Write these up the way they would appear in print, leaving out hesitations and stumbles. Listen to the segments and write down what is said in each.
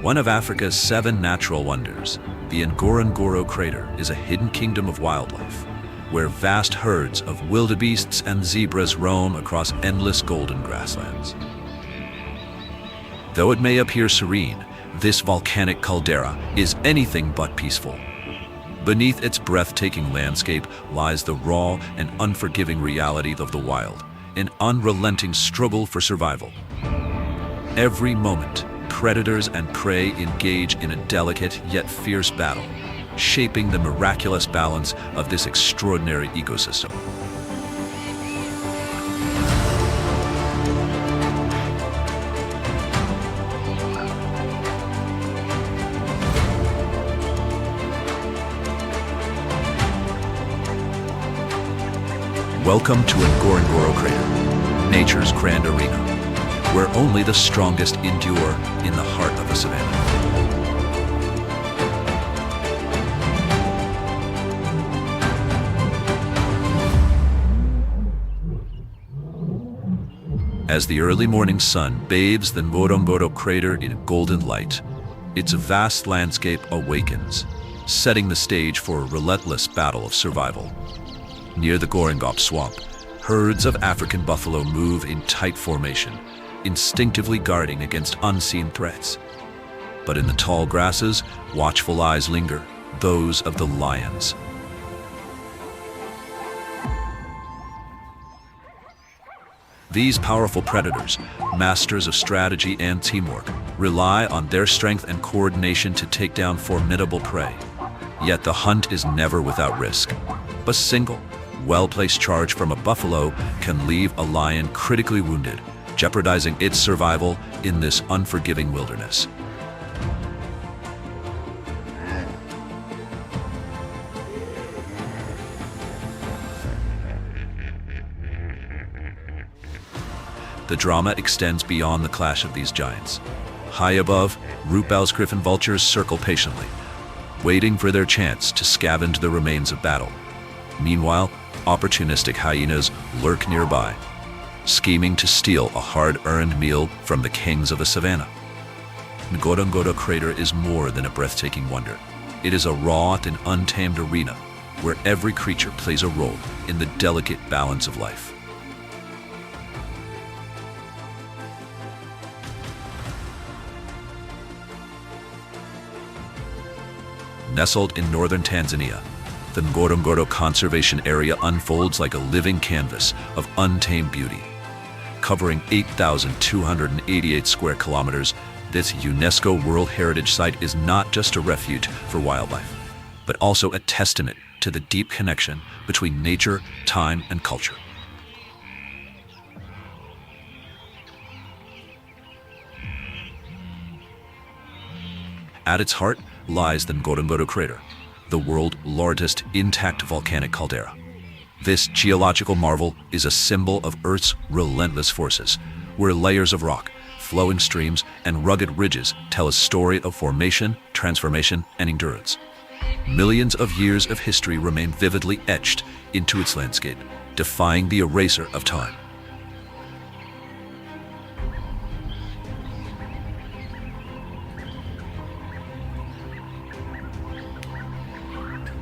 One of Africa's 7 natural wonders, the Ngorongoro Crater is a hidden kingdom of wildlife, where vast herds of wildebeests and zebras roam across endless golden grasslands. Though it may appear serene, this volcanic caldera is anything but peaceful. Beneath its breathtaking landscape lies the raw and unforgiving reality of the wild, an unrelenting struggle for survival. Every moment, predators and prey engage in a delicate yet fierce battle, shaping the miraculous balance of this extraordinary ecosystem. Welcome to Ngorongoro Crater, nature's grand arena, where only the strongest endure in the heart of the savannah. As the early morning sun bathes the Ngorongoro Crater in golden light, its vast landscape awakens, setting the stage for a relentless battle of survival. Near the Ngorongoro swamp, herds of African buffalo move in tight formation, instinctively guarding against unseen threats. But in the tall grasses, watchful eyes linger, those of the lions. These powerful predators, masters of strategy and teamwork, rely on their strength and coordination to take down formidable prey. Yet the hunt is never without risk. A single, well-placed charge from a buffalo can leave a lion critically wounded, jeopardizing its survival in this unforgiving wilderness. The drama extends beyond the clash of these giants. High above, root-boughs griffin vultures circle patiently, waiting for their chance to scavenge the remains of battle. Meanwhile, opportunistic hyenas lurk nearby, scheming to steal a hard-earned meal from the kings of the savannah. Ngorongoro Crater is more than a breathtaking wonder. It is a raw and untamed arena where every creature plays a role in the delicate balance of life. Nestled in northern Tanzania, the Ngorongoro Conservation Area unfolds like a living canvas of untamed beauty. Covering 8,288 square kilometers, this UNESCO World Heritage Site is not just a refuge for wildlife, but also a testament to the deep connection between nature, time, and culture. At its heart lies the Ngorongoro Crater, the world's largest intact volcanic caldera. This geological marvel is a symbol of Earth's relentless forces, where layers of rock, flowing streams, and rugged ridges tell a story of formation, transformation, and endurance. Millions of years of history remain vividly etched into its landscape, defying the eraser of time.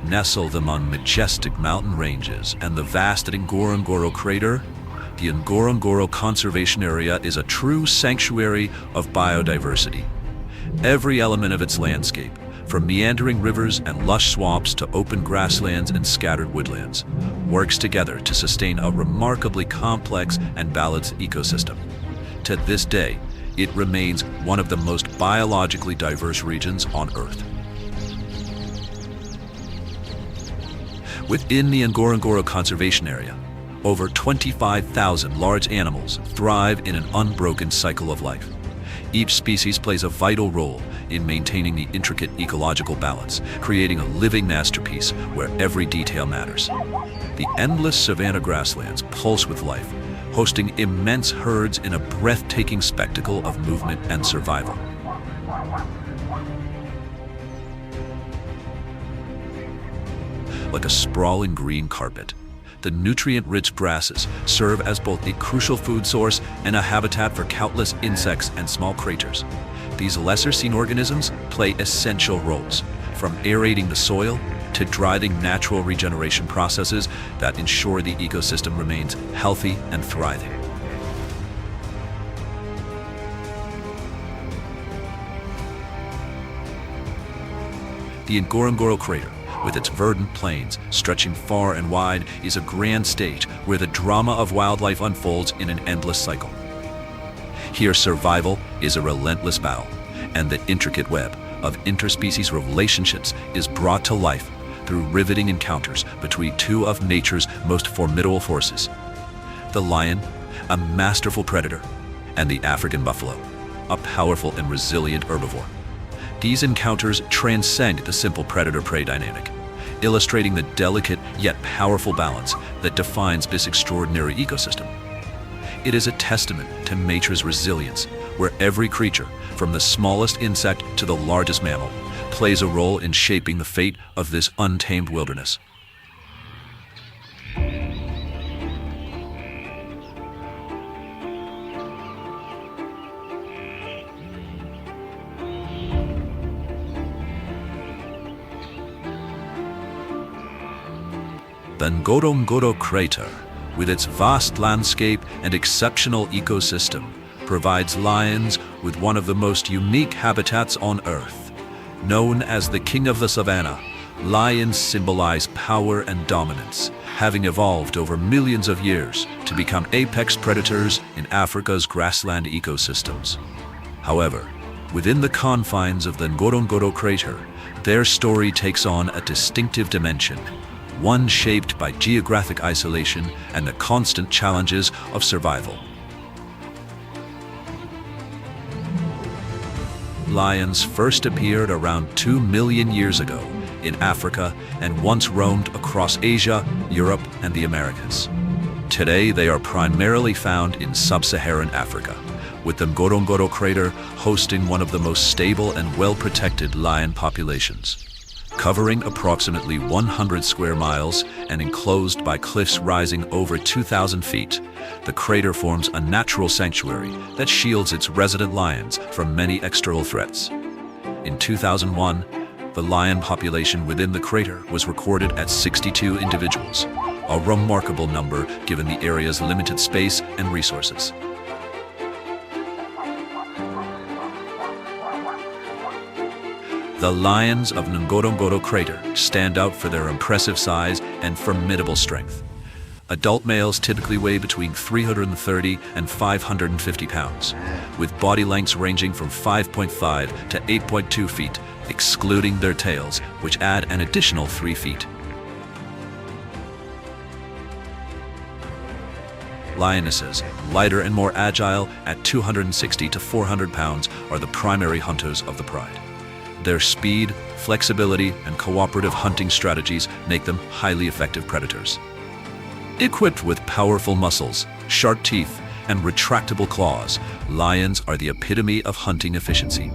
Nestled among majestic mountain ranges and the vast Ngorongoro Crater, the Ngorongoro Conservation Area is a true sanctuary of biodiversity. Every element of its landscape, from meandering rivers and lush swamps to open grasslands and scattered woodlands, works together to sustain a remarkably complex and balanced ecosystem. To this day, it remains one of the most biologically diverse regions on Earth. Within the Ngorongoro Conservation Area, over 25,000 large animals thrive in an unbroken cycle of life. Each species plays a vital role in maintaining the intricate ecological balance, creating a living masterpiece where every detail matters. The endless savanna grasslands pulse with life, hosting immense herds in a breathtaking spectacle of movement and survival. Like a sprawling green carpet, The nutrient-rich grasses serve as both a crucial food source and a habitat for countless insects and small creatures. These lesser-seen organisms play essential roles, from aerating the soil to driving natural regeneration processes that ensure the ecosystem remains healthy and thriving. The Ngorongoro Crater, with its verdant plains stretching far and wide, is a grand stage where the drama of wildlife unfolds in an endless cycle. Here, survival is a relentless battle, and the intricate web of interspecies relationships is brought to life through riveting encounters between two of nature's most formidable forces: the lion, a masterful predator, and the African buffalo, a powerful and resilient herbivore. These encounters transcend the simple predator-prey dynamic, illustrating the delicate yet powerful balance that defines this extraordinary ecosystem. It is a testament to nature's resilience, where every creature, from the smallest insect to the largest mammal, plays a role in shaping the fate of this untamed wilderness. The Ngorongoro Crater, with its vast landscape and exceptional ecosystem, provides lions with one of the most unique habitats on Earth. Known as the king of the Savannah, lions symbolize power and dominance, having evolved over millions of years to become apex predators in Africa's grassland ecosystems. However, within the confines of the Ngorongoro Crater, their story takes on a distinctive dimension, one shaped by geographic isolation and the constant challenges of survival. Lions first appeared around 2 million years ago in Africa and once roamed across Asia, Europe, and the Americas. Today, they are primarily found in sub-Saharan Africa, with the Ngorongoro Crater hosting one of the most stable and well-protected lion populations. Covering approximately 100 square miles and enclosed by cliffs rising over 2,000 feet, the crater forms a natural sanctuary that shields its resident lions from many external threats. In 2001, the lion population within the crater was recorded at 62 individuals, a remarkable number given the area's limited space and resources. The lions of Ngorongoro Crater stand out for their impressive size and formidable strength. Adult males typically weigh between 330 and 550 pounds, with body lengths ranging from 5.5 to 8.2 feet, excluding their tails, which add an additional 3 feet. Lionesses, lighter and more agile at 260 to 400 pounds, are the primary hunters of the pride. Their speed, flexibility, and cooperative hunting strategies make them highly effective predators. Equipped with powerful muscles, sharp teeth, and retractable claws, lions are the epitome of hunting efficiency.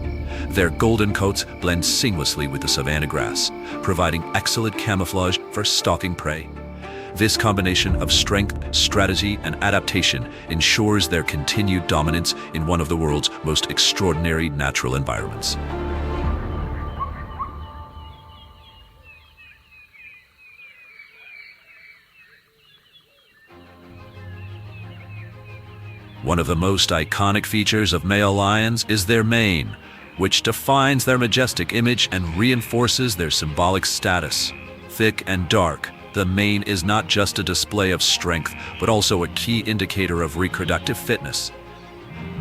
Their golden coats blend seamlessly with the savanna grass, providing excellent camouflage for stalking prey. This combination of strength, strategy, and adaptation ensures their continued dominance in one of the world's most extraordinary natural environments. One of the most iconic features of male lions is their mane, which defines their majestic image and reinforces their symbolic status. Thick and dark, the mane is not just a display of strength, but also a key indicator of reproductive fitness.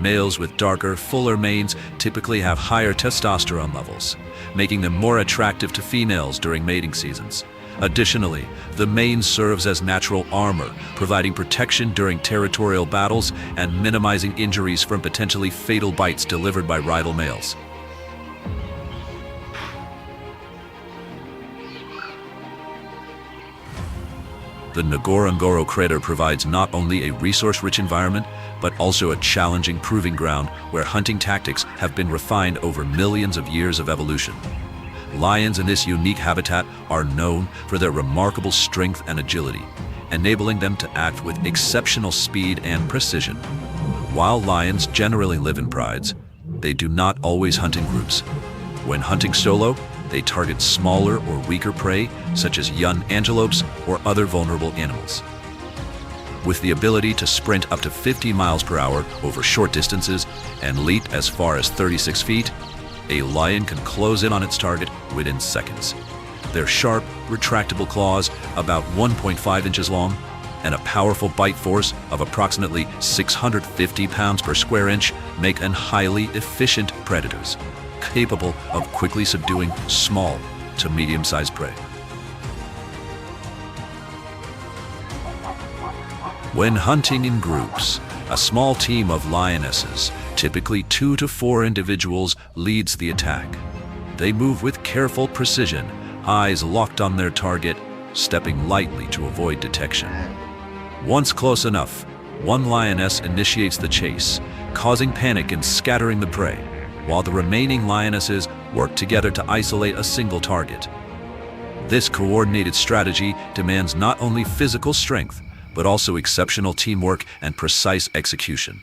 Males with darker, fuller manes typically have higher testosterone levels, making them more attractive to females during mating seasons. Additionally, the mane serves as natural armor, providing protection during territorial battles and minimizing injuries from potentially fatal bites delivered by rival males. The Ngorongoro Crater provides not only a resource-rich environment, but also a challenging proving ground where hunting tactics have been refined over millions of years of evolution. Lions in this unique habitat are known for their remarkable strength and agility, enabling them to act with exceptional speed and precision. While lions generally live in prides, they do not always hunt in groups. When hunting solo, they target smaller or weaker prey, such as young antelopes or other vulnerable animals. With the ability to sprint up to 50 miles per hour over short distances and leap as far as 36 feet, a lion can close in on its target within seconds. Their sharp, retractable claws, about 1.5 inches long, and a powerful bite force of approximately 650 pounds per square inch make them highly efficient predators, capable of quickly subduing small to medium-sized prey. When hunting in groups, a small team of lionesses, typically 2 to 4 individuals, leads the attack. They move with careful precision, eyes locked on their target, stepping lightly to avoid detection. Once close enough, one lioness initiates the chase, causing panic and scattering the prey, while the remaining lionesses work together to isolate a single target. This coordinated strategy demands not only physical strength, but also exceptional teamwork and precise execution.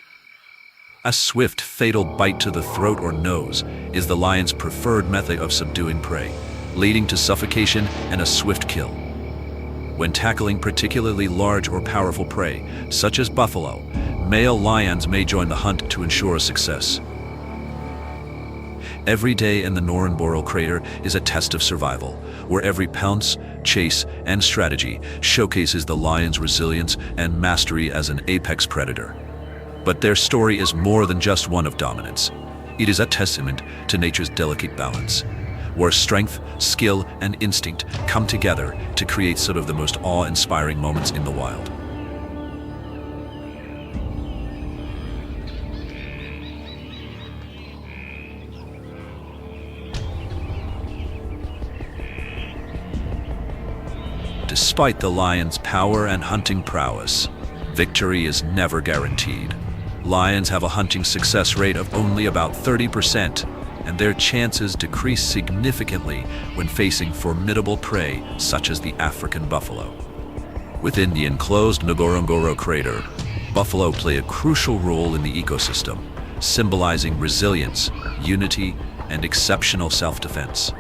A swift, fatal bite to the throat or nose is the lion's preferred method of subduing prey, leading to suffocation and a swift kill. When tackling particularly large or powerful prey, such as buffalo, male lions may join the hunt to ensure success. Every day in the Ngorongoro Crater is a test of survival, where every pounce, chase, and strategy showcases the lion's resilience and mastery as an apex predator. But their story is more than just one of dominance. It is a testament to nature's delicate balance, where strength, skill, and instinct come together to create some of the most awe-inspiring moments in the wild. Despite the lion's power and hunting prowess, victory is never guaranteed. Lions have a hunting success rate of only about 30%, and their chances decrease significantly when facing formidable prey such as the African buffalo. Within the enclosed Ngorongoro Crater, buffalo play a crucial role in the ecosystem, symbolizing resilience, unity, and exceptional self-defense.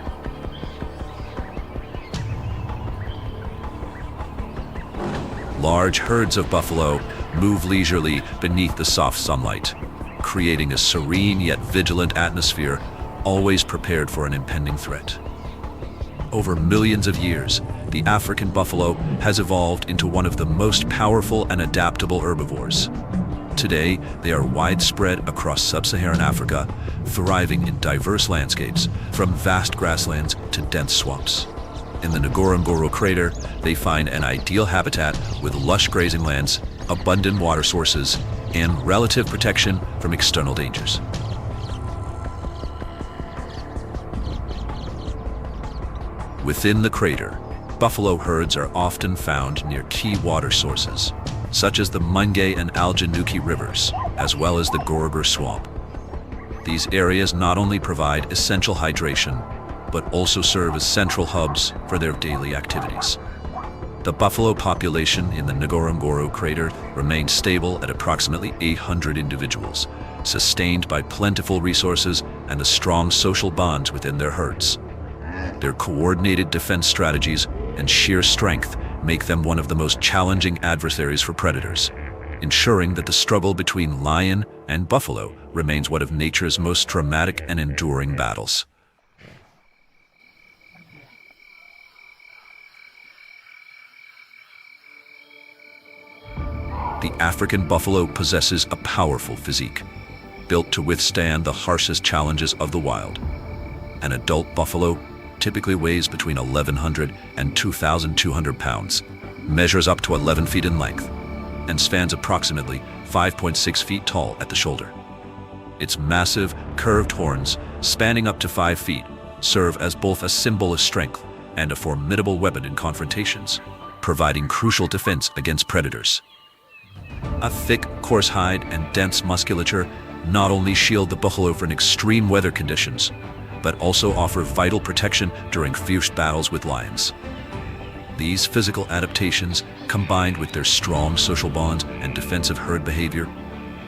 Large herds of buffalo move leisurely beneath the soft sunlight, creating a serene yet vigilant atmosphere, always prepared for an impending threat. Over millions of years, the African buffalo has evolved into one of the most powerful and adaptable herbivores. Today, they are widespread across sub-Saharan Africa, thriving in diverse landscapes, from vast grasslands to dense swamps. In the Ngorongoro Crater, they find an ideal habitat with lush grazing lands, abundant water sources, and relative protection from external dangers. Within the crater, buffalo herds are often found near key water sources, such as the Mungay and Aljanuki rivers, as well as the Ngorongoro Swamp. These areas not only provide essential hydration, but also serve as central hubs for their daily activities. The buffalo population in the Ngorongoro Crater remains stable at approximately 800 individuals, sustained by plentiful resources and the strong social bonds within their herds. Their coordinated defense strategies and sheer strength make them one of the most challenging adversaries for predators, ensuring that the struggle between lion and buffalo remains one of nature's most dramatic and enduring battles. The African buffalo possesses a powerful physique, built to withstand the harshest challenges of the wild. An adult buffalo typically weighs between 1,100 and 2,200 pounds, measures up to 11 feet in length, and spans approximately 5.6 feet tall at the shoulder. Its massive, curved horns, spanning up to 5 feet, serve as both a symbol of strength and a formidable weapon in confrontations, providing crucial defense against predators. A thick, coarse hide and dense musculature not only shield the buffalo from extreme weather conditions, but also offer vital protection during fierce battles with lions. These physical adaptations, combined with their strong social bonds and defensive herd behavior,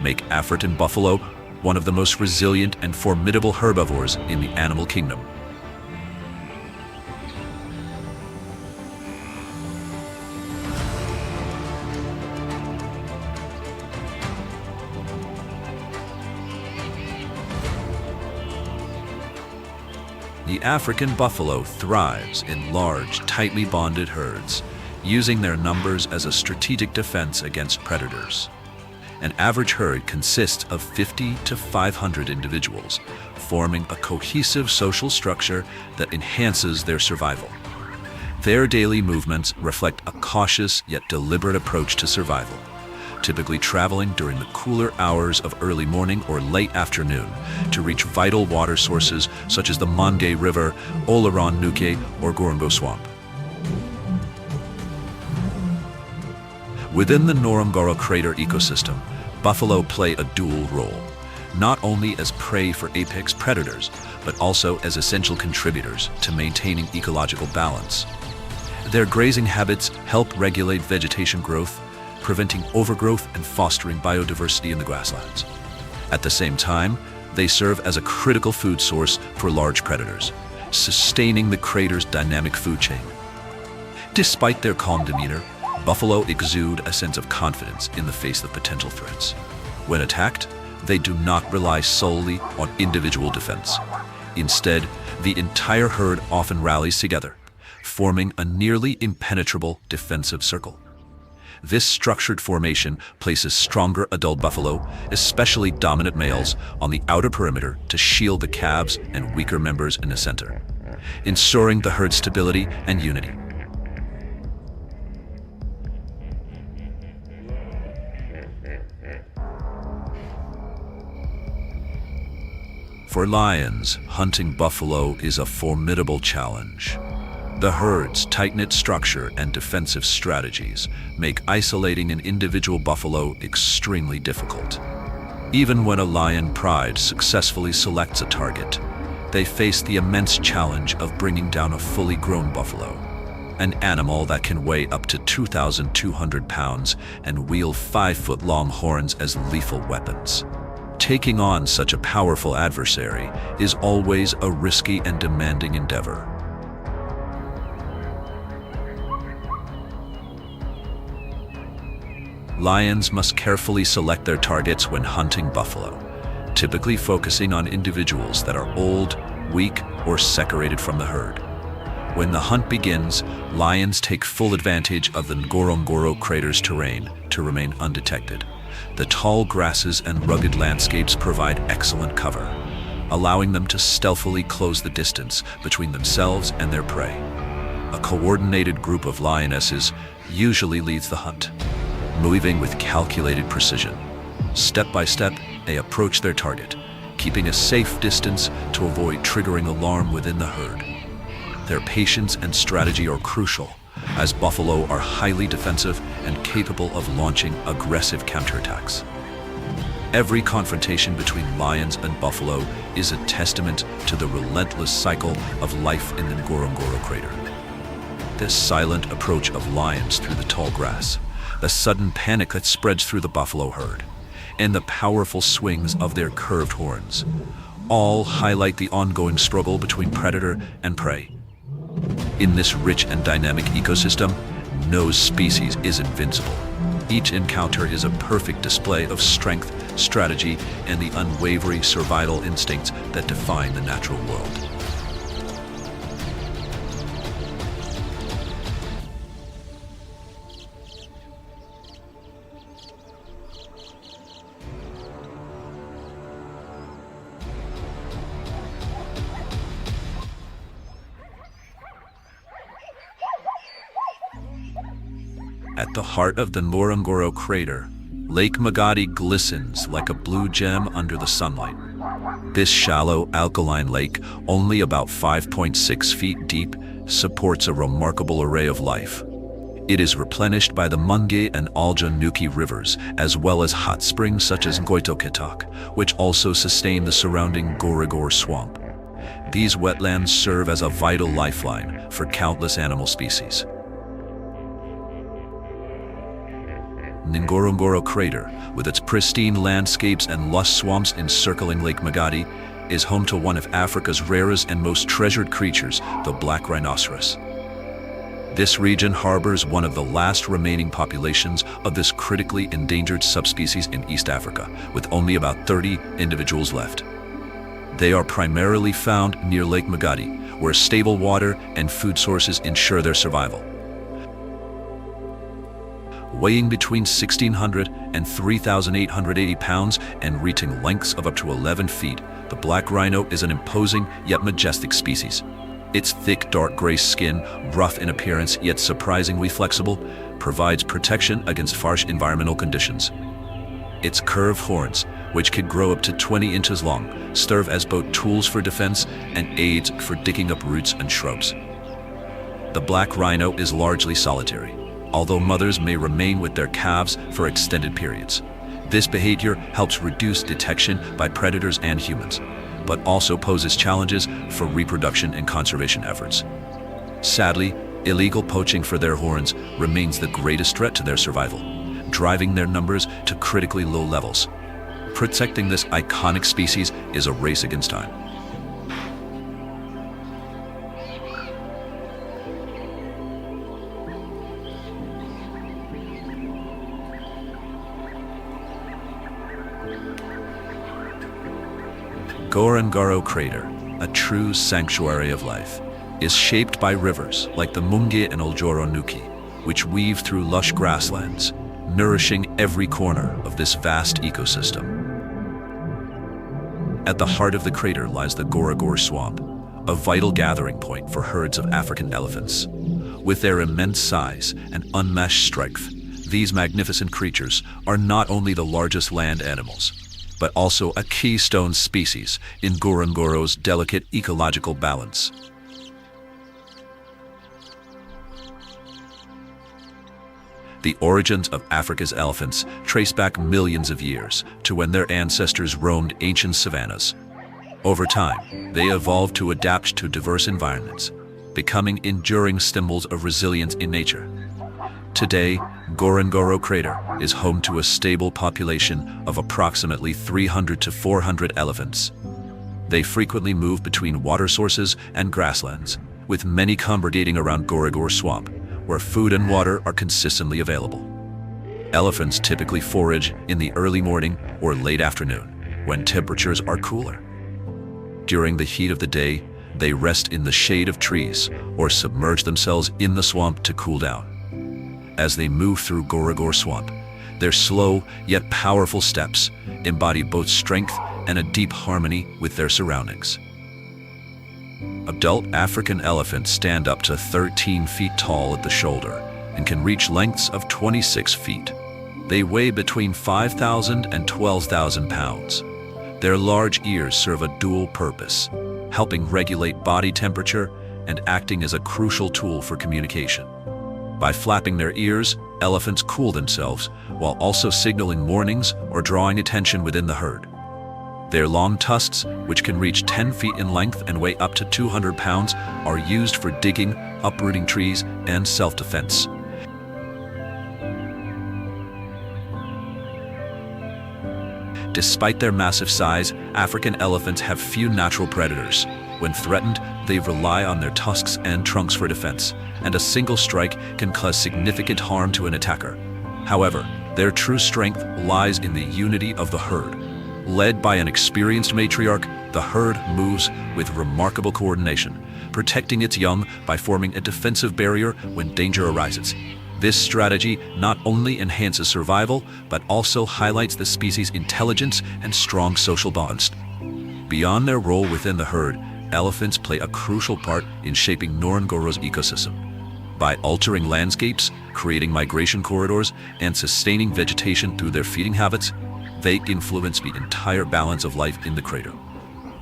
make African buffalo one of the most resilient and formidable herbivores in the animal kingdom. The African buffalo thrives in large, tightly bonded herds, using their numbers as a strategic defense against predators. An average herd consists of 50 to 500 individuals, forming a cohesive social structure that enhances their survival. Their daily movements reflect a cautious yet deliberate approach to survival, typically traveling during the cooler hours of early morning or late afternoon to reach vital water sources such as the Mangé River, Oleron Nuke, or Ngorongoro Swamp. Within the Ngorongoro Crater ecosystem, buffalo play a dual role, not only as prey for apex predators, but also as essential contributors to maintaining ecological balance. Their grazing habits help regulate vegetation growth, preventing overgrowth and fostering biodiversity in the grasslands. At the same time, they serve as a critical food source for large predators, sustaining the crater's dynamic food chain. Despite their calm demeanor, buffalo exude a sense of confidence in the face of potential threats. When attacked, they do not rely solely on individual defense. Instead, the entire herd often rallies together, forming a nearly impenetrable defensive circle. This structured formation places stronger adult buffalo, especially dominant males, on the outer perimeter to shield the calves and weaker members in the center, ensuring the herd's stability and unity. For lions, hunting buffalo is a formidable challenge. The herd's tight-knit structure and defensive strategies make isolating an individual buffalo extremely difficult. Even when a lion pride successfully selects a target, they face the immense challenge of bringing down a fully grown buffalo, an animal that can weigh up to 2,200 pounds and wield 5-foot-long horns as lethal weapons. Taking on such a powerful adversary is always a risky and demanding endeavor. Lions must carefully select their targets when hunting buffalo, typically focusing on individuals that are old, weak, or separated from the herd. When the hunt begins, lions take full advantage of the Ngorongoro Crater's terrain to remain undetected. The tall grasses and rugged landscapes provide excellent cover, allowing them to stealthily close the distance between themselves and their prey. A coordinated group of lionesses usually leads the hunt, moving with calculated precision. Step by step, they approach their target, keeping a safe distance to avoid triggering alarm within the herd. Their patience and strategy are crucial, as buffalo are highly defensive and capable of launching aggressive counterattacks. Every confrontation between lions and buffalo is a testament to the relentless cycle of life in the Ngorongoro Crater. This silent approach of lions through the tall grass, the sudden panic that spreads through the buffalo herd, and the powerful swings of their curved horns, all highlight the ongoing struggle between predator and prey. In this rich and dynamic ecosystem, no species is invincible. Each encounter is a perfect display of strength, strategy, and the unwavering survival instincts that define the natural world. At the heart of the Ngorongoro Crater, Lake Magadi glistens like a blue gem under the sunlight. This shallow, alkaline lake, only about 5.6 feet deep, supports a remarkable array of life. It is replenished by the Mangé and Oleron Nuke rivers, as well as hot springs such as Ngoitoketak, which also sustain the surrounding Ngorongoro Swamp. These wetlands serve as a vital lifeline for countless animal species. Ngorongoro Crater, with its pristine landscapes and lush swamps encircling Lake Magadi, is home to one of Africa's rarest and most treasured creatures, the black rhinoceros. This region harbors one of the last remaining populations of this critically endangered subspecies in East Africa, with only about 30 individuals left. They are primarily found near Lake Magadi, where stable water and food sources ensure their survival. Weighing between 1,600 and 3,880 pounds and reaching lengths of up to 11 feet, the black rhino is an imposing yet majestic species. Its thick, dark gray skin, rough in appearance yet surprisingly flexible, provides protection against harsh environmental conditions. Its curved horns, which can grow up to 20 inches long, serve as both tools for defense and aids for digging up roots and shrubs. The black rhino is largely solitary, although mothers may remain with their calves for extended periods. This behavior helps reduce detection by predators and humans, but also poses challenges for reproduction and conservation efforts. Sadly, illegal poaching for their horns remains the greatest threat to their survival, driving their numbers to critically low levels. Protecting this iconic species is a race against time. Ngorongoro Crater, a true sanctuary of life, is shaped by rivers like the Mungi and Oljoro Nuki, which weave through lush grasslands, nourishing every corner of this vast ecosystem. At the heart of the crater lies the Ngorongoro Swamp, a vital gathering point for herds of African elephants. With their immense size and unmatched strength, these magnificent creatures are not only the largest land animals, but also a keystone species in Ngorongoro's delicate ecological balance. The origins of Africa's elephants trace back millions of years to when their ancestors roamed ancient savannas. Over time, they evolved to adapt to diverse environments, becoming enduring symbols of resilience in nature. Today, Ngorongoro Crater is home to a stable population of approximately 300 to 400 elephants. They frequently move between water sources and grasslands, with many congregating around Ngorongoro Swamp, where food and water are consistently available. Elephants typically forage in the early morning or late afternoon, when temperatures are cooler. During the heat of the day, they rest in the shade of trees or submerge themselves in the swamp to cool down. As they move through Ngorongoro Swamp, their slow yet powerful steps embody both strength and a deep harmony with their surroundings. Adult African elephants stand up to 13 feet tall at the shoulder and can reach lengths of 26 feet. They weigh between 5,000 and 12,000 pounds. Their large ears serve a dual purpose, helping regulate body temperature and acting as a crucial tool for communication. By flapping their ears, elephants cool themselves while also signaling warnings or drawing attention within the herd. Their long tusks, which can reach 10 feet in length and weigh up to 200 pounds, are used for digging, uprooting trees, and self-defense. Despite their massive size, African elephants have few natural predators. When threatened, they rely on their tusks and trunks for defense, and a single strike can cause significant harm to an attacker. However, their true strength lies in the unity of the herd. Led by an experienced matriarch, the herd moves with remarkable coordination, protecting its young by forming a defensive barrier when danger arises. This strategy not only enhances survival, but also highlights the species' intelligence and strong social bonds. Beyond their role within the herd, elephants play a crucial part in shaping Ngorongoro's ecosystem. By altering landscapes, creating migration corridors, and sustaining vegetation through their feeding habits, they influence the entire balance of life in the crater.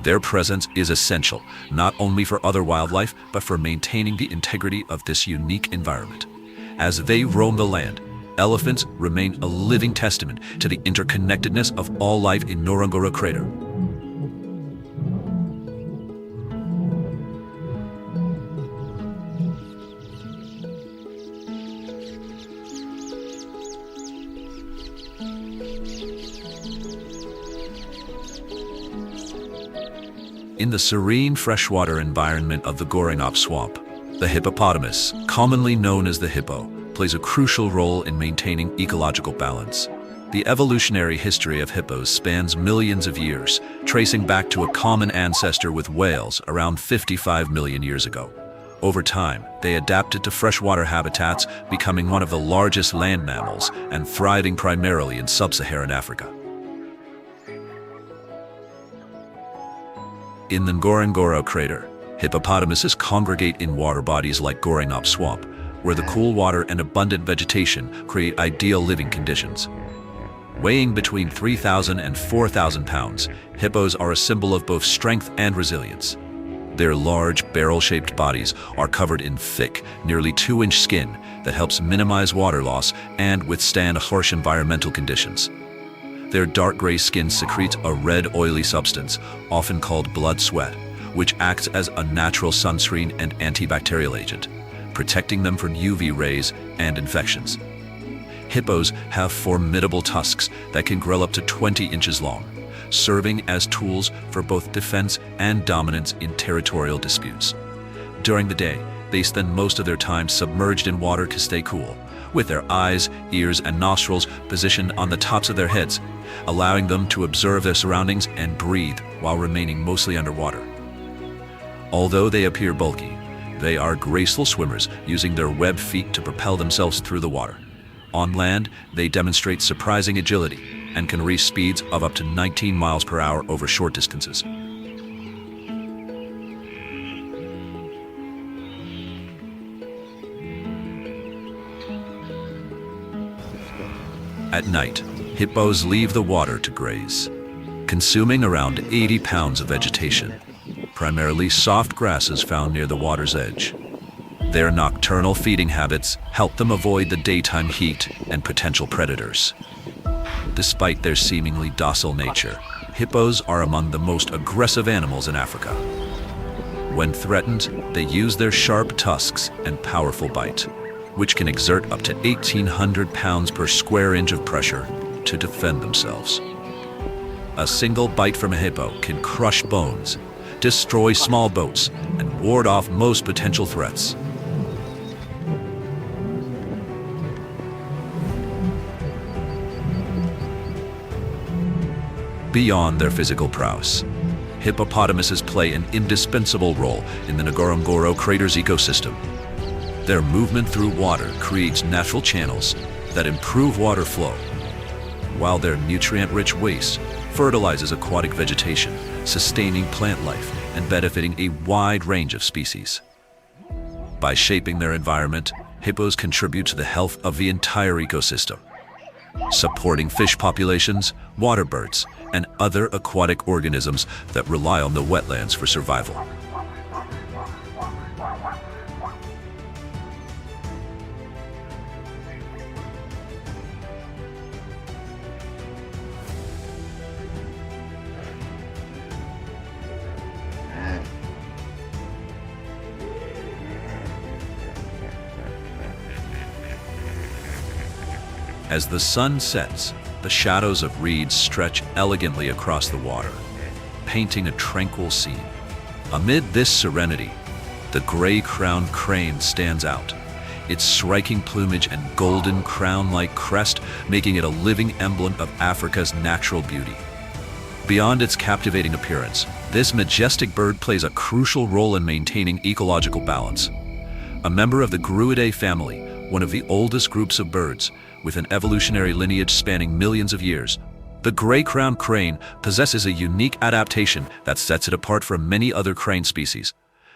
Their presence is essential, not only for other wildlife, but for maintaining the integrity of this unique environment. As they roam the land, elephants remain a living testament to the interconnectedness of all life in Ngorongoro Crater. In the serene freshwater environment of the Ngorongoro Swamp, the hippopotamus, commonly known as the hippo, plays a crucial role in maintaining ecological balance. The evolutionary history of hippos spans millions of years, tracing back to a common ancestor with whales around 55 million years ago. Over time, they adapted to freshwater habitats, becoming one of the largest land mammals and thriving primarily in sub-Saharan Africa. In the Ngorongoro Crater, hippopotamuses congregate in water bodies like Ngorongoro Swamp, where the cool water and abundant vegetation create ideal living conditions. Weighing between 3,000 and 4,000 pounds, hippos are a symbol of both strength and resilience. Their large, barrel-shaped bodies are covered in thick, nearly 2-inch skin that helps minimize water loss and withstand harsh environmental conditions. Their dark gray skin secretes a red, oily substance, often called blood sweat, which acts as a natural sunscreen and antibacterial agent, protecting them from UV rays and infections. Hippos have formidable tusks that can grow up to 20 inches long, serving as tools for both defense and dominance in territorial disputes. During the day, they spend most of their time submerged in water to stay cool, with their eyes, ears, and nostrils positioned on the tops of their heads, allowing them to observe their surroundings and breathe while remaining mostly underwater. Although they appear bulky, they are graceful swimmers using their webbed feet to propel themselves through the water. On land, they demonstrate surprising agility and can reach speeds of up to 19 miles per hour over short distances. At night, hippos leave the water to graze, consuming around 80 pounds of vegetation, primarily soft grasses found near the water's edge. Their nocturnal feeding habits help them avoid the daytime heat and potential predators. Despite their seemingly docile nature, hippos are among the most aggressive animals in Africa. When threatened, they use their sharp tusks and powerful bite, which can exert up to 1,800 pounds per square inch of pressure to defend themselves. A single bite from a hippo can crush bones, destroy small boats, and ward off most potential threats. Beyond their physical prowess, hippopotamuses play an indispensable role in the Ngorongoro Crater's ecosystem. Their movement through water creates natural channels that improve water flow, while their nutrient-rich waste fertilizes aquatic vegetation, sustaining plant life and benefiting a wide range of species. By shaping their environment, hippos contribute to the health of the entire ecosystem, supporting fish populations, water birds, and other aquatic organisms that rely on the wetlands for survival. As the sun sets, the shadows of reeds stretch elegantly across the water, painting a tranquil scene. Amid this serenity, the gray-crowned crane stands out, its striking plumage and golden crown-like crest making it a living emblem of Africa's natural beauty. Beyond its captivating appearance, this majestic bird plays a crucial role in maintaining ecological balance. A member of the Gruidae family, one of the oldest groups of birds, with an evolutionary lineage spanning millions of years, the gray-crowned crane possesses a unique adaptation that sets it apart from many other crane species: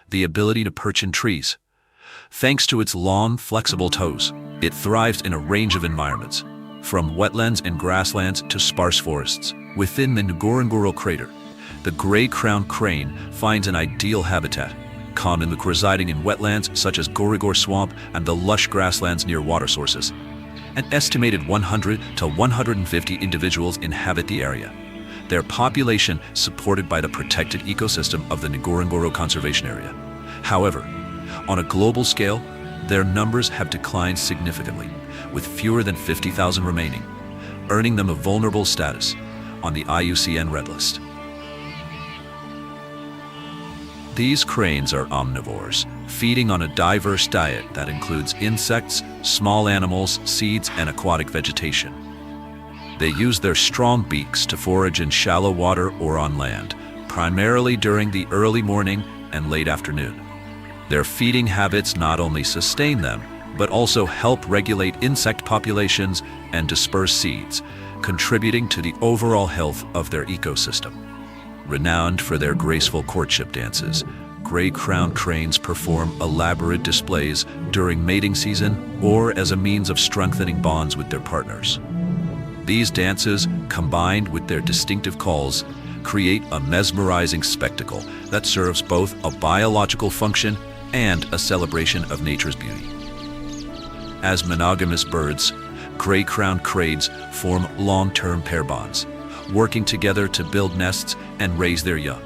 the ability to perch in trees. Thanks to its long, flexible toes, it thrives in a range of environments, from wetlands and grasslands to sparse forests. Within the Ngorongoro Crater, the gray-crowned crane finds an ideal habitat, commonly residing in wetlands such as Ngorongoro Swamp and the lush grasslands near water sources. An estimated 100 to 150 individuals inhabit the area, their population supported by the protected ecosystem of the Ngorongoro Conservation Area. However, on a global scale, their numbers have declined significantly, with fewer than 50,000 remaining, earning them a vulnerable status on the IUCN Red List. These cranes are omnivores, feeding on a diverse diet that includes insects, small animals, seeds, and aquatic vegetation. They use their strong beaks to forage in shallow water or on land, primarily during the early morning and late afternoon. Their feeding habits not only sustain them, but also help regulate insect populations and disperse seeds, contributing to the overall health of their ecosystem. Renowned for their graceful courtship dances, gray-crowned cranes perform elaborate displays during mating season or as a means of strengthening bonds with their partners. These dances, combined with their distinctive calls, create a mesmerizing spectacle that serves both a biological function and a celebration of nature's beauty. As monogamous birds, gray-crowned cranes form long-term pair bonds, working together to build nests and raise their young.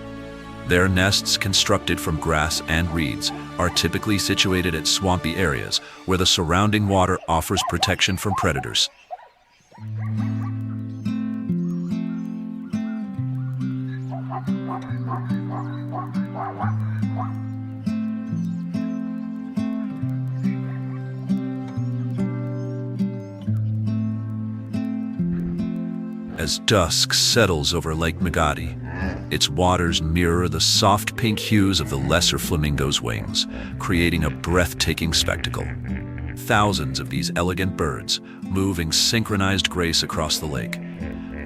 Their nests, constructed from grass and reeds, are typically situated at swampy areas where the surrounding water offers protection from predators. As dusk settles over Lake Magadi, its waters mirror the soft pink hues of the lesser flamingo's wings, creating a breathtaking spectacle. Thousands of these elegant birds move in synchronized grace across the lake,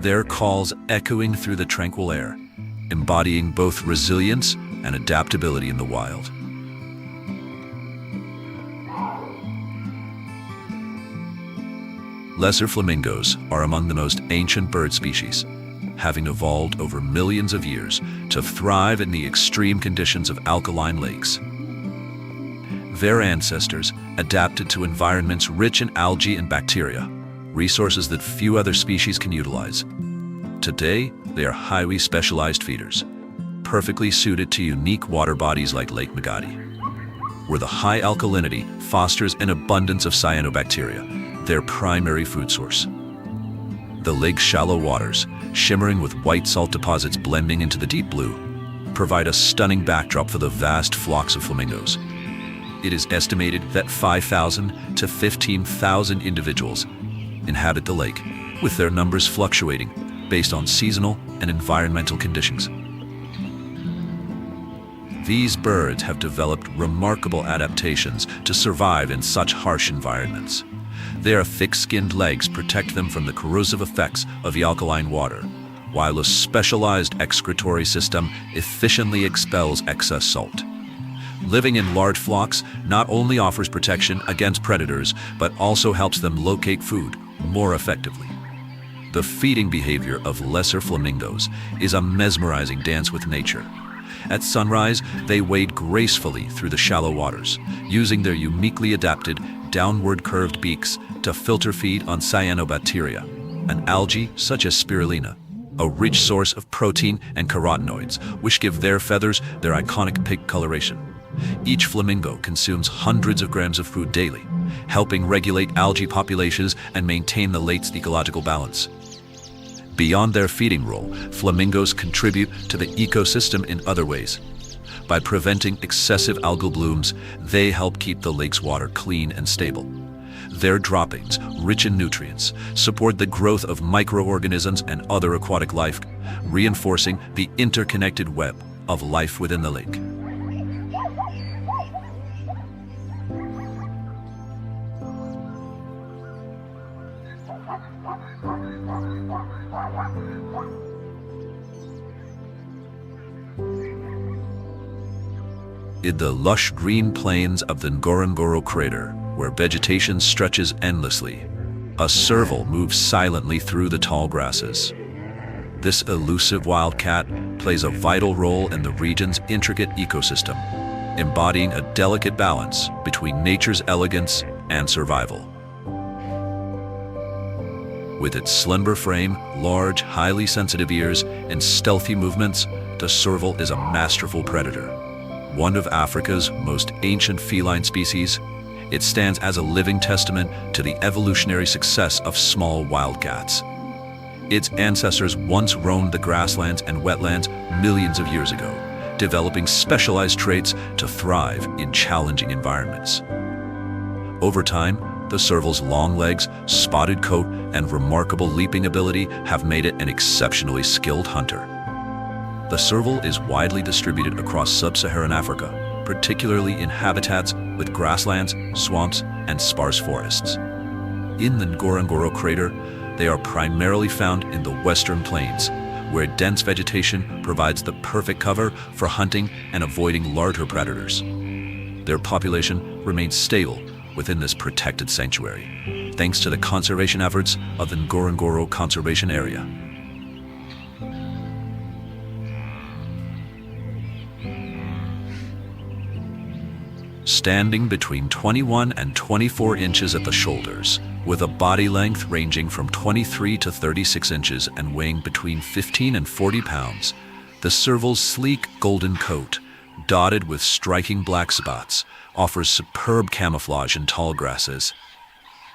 their calls echoing through the tranquil air, embodying both resilience and adaptability in the wild. Lesser flamingos are among the most ancient bird species, having evolved over millions of years to thrive in the extreme conditions of alkaline lakes. Their ancestors adapted to environments rich in algae and bacteria, resources that few other species can utilize. Today, they are highly specialized feeders, perfectly suited to unique water bodies like Lake Magadi, where the high alkalinity fosters an abundance of cyanobacteria, their primary food source. The lake's shallow waters, shimmering with white salt deposits blending into the deep blue, provide a stunning backdrop for the vast flocks of flamingos. It is estimated that 5,000 to 15,000 individuals inhabit the lake, with their numbers fluctuating based on seasonal and environmental conditions. These birds have developed remarkable adaptations to survive in such harsh environments. Their thick-skinned legs protect them from the corrosive effects of the alkaline water, while a specialized excretory system efficiently expels excess salt. Living in large flocks not only offers protection against predators, but also helps them locate food more effectively. The feeding behavior of lesser flamingos is a mesmerizing dance with nature. At sunrise, they wade gracefully through the shallow waters, using their uniquely adapted, downward curved beaks to filter feed on cyanobacteria, an algae such as spirulina, a rich source of protein and carotenoids, which give their feathers their iconic pink coloration. Each flamingo consumes hundreds of grams of food daily, helping regulate algae populations and maintain the lake's ecological balance. Beyond their feeding role, flamingos contribute to the ecosystem in other ways. By preventing excessive algal blooms, they help keep the lake's water clean and stable. Their droppings, rich in nutrients, support the growth of microorganisms and other aquatic life, reinforcing the interconnected web of life within the lake. In the lush green plains of the Ngorongoro Crater, where vegetation stretches endlessly, a serval moves silently through the tall grasses. This elusive wildcat plays a vital role in the region's intricate ecosystem, embodying a delicate balance between nature's elegance and survival. With its slender frame, large, highly sensitive ears, and stealthy movements, the serval is a masterful predator. One of Africa's most ancient feline species, it stands as a living testament to the evolutionary success of small wildcats. Its ancestors once roamed the grasslands and wetlands millions of years ago, developing specialized traits to thrive in challenging environments. Over time, the serval's long legs, spotted coat, and remarkable leaping ability have made it an exceptionally skilled hunter. The serval is widely distributed across sub-Saharan Africa, particularly in habitats with grasslands, swamps, and sparse forests. In the Ngorongoro Crater, they are primarily found in the western plains, where dense vegetation provides the perfect cover for hunting and avoiding larger predators. Their population remains stable within this protected sanctuary, thanks to the conservation efforts of the Ngorongoro Conservation Area. Standing between 21 and 24 inches at the shoulders, with a body length ranging from 23 to 36 inches and weighing between 15 and 40 pounds, the serval's sleek golden coat, dotted with striking black spots, offers superb camouflage in tall grasses.